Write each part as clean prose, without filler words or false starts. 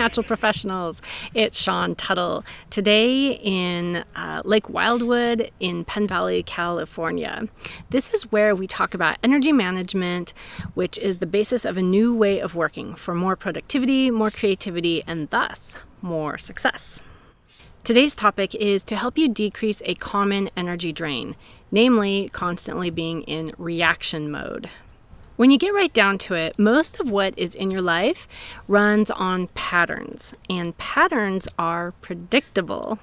Natural Professionals. It's Sean Tuttle. Today in Lake Wildwood in Penn Valley, California. This is where we talk about energy management, which is the basis of a new way of working for more productivity, more creativity, and thus more success. Today's topic is to help you decrease a common energy drain, namely constantly being in reaction mode. When you get right down to it, most of what is in your life runs on patterns, and patterns are predictable.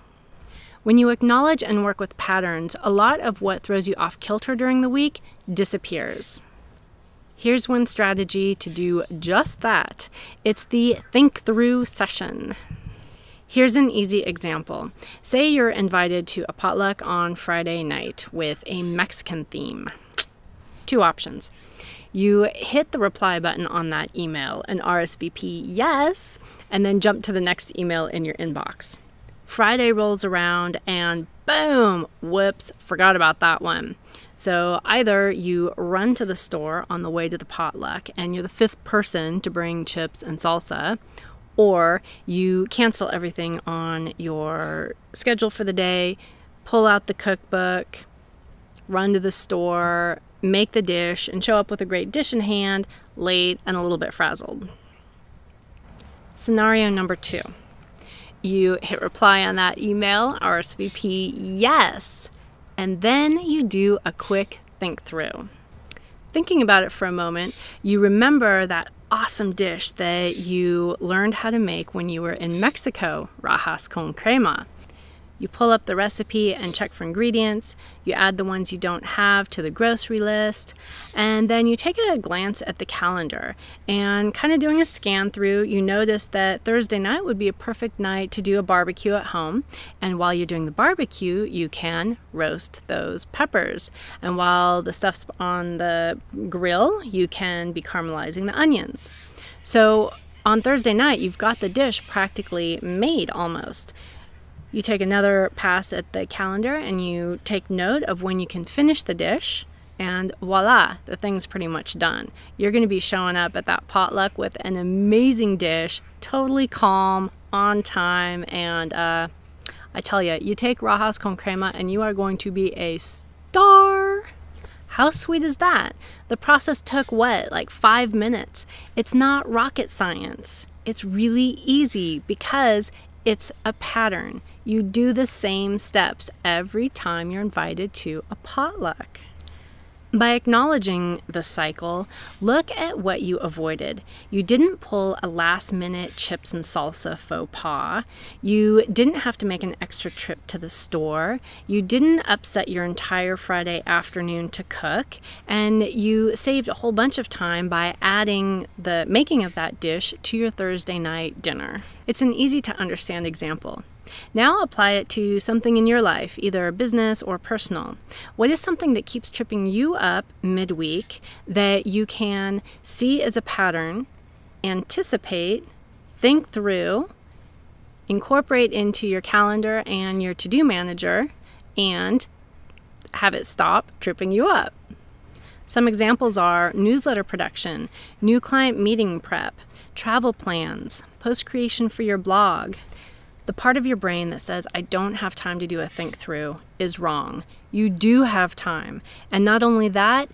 When you acknowledge and work with patterns, a lot of what throws you off kilter during the week disappears. Here's one strategy to do just that. It's the Think Thru session. Here's an easy example. Say you're invited to a potluck on Friday night with a Mexican theme. Two options. You hit the reply button on that email and RSVP yes, and then jump to the next email in your inbox. Friday rolls around and boom, whoops, forgot about that one. So either you run to the store on the way to the potluck and you're the fifth person to bring chips and salsa, or you cancel everything on your schedule for the day, pull out the cookbook, run to the store, make the dish, and show up with a great dish in hand, late and a little bit frazzled. Scenario number 2. You hit reply on that email, RSVP yes, and then you do a quick think through. Thinking about it for a moment, you remember that awesome dish that you learned how to make when you were in Mexico, rajas con crema. You pull up the recipe and check for ingredients, you add the ones you don't have to the grocery list, and then you take a glance at the calendar and kind of doing a scan through, you notice that Thursday night would be a perfect night to do a barbecue at home, and while you're doing the barbecue, you can roast those peppers, and while the stuff's on the grill, you can be caramelizing the onions. So on Thursday night, you've got the dish practically made almost. You take another pass at the calendar and you take note of when you can finish the dish, and voila, the thing's pretty much done. You're going to be showing up at that potluck with an amazing dish, totally calm, on time, and I tell you, you take rajas con crema and you are going to be a star. How sweet is that? The process took what, like 5 minutes? It's not rocket science. It's really easy because it's a pattern. You do the same steps every time you're invited to a potluck. By acknowledging the cycle, look at what you avoided. You didn't pull a last-minute chips and salsa faux pas. You didn't have to make an extra trip to the store. You didn't upset your entire Friday afternoon to cook. And you saved a whole bunch of time by adding the making of that dish to your Thursday night dinner. It's an easy-to-understand example. Now apply it to something in your life, either business or personal. What is something that keeps tripping you up midweek that you can see as a pattern, anticipate, think through, incorporate into your calendar and your to-do manager, and have it stop tripping you up? Some examples are newsletter production, new client meeting prep, travel plans, post creation for your blog. The part of your brain that says, I don't have time to do a think through is wrong. You do have time. And not only that,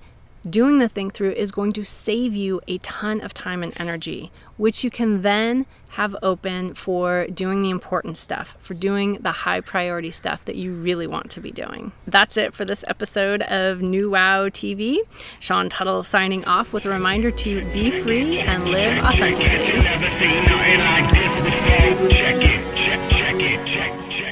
doing the think through is going to save you a ton of time and energy, which you can then have open for doing the important stuff, for doing the high priority stuff that you really want to be doing. That's it for this episode of New Wow TV. Sean Tuttle signing off with a reminder to be free and live authentically. Never seen nothing like this before. Check it, check it, check.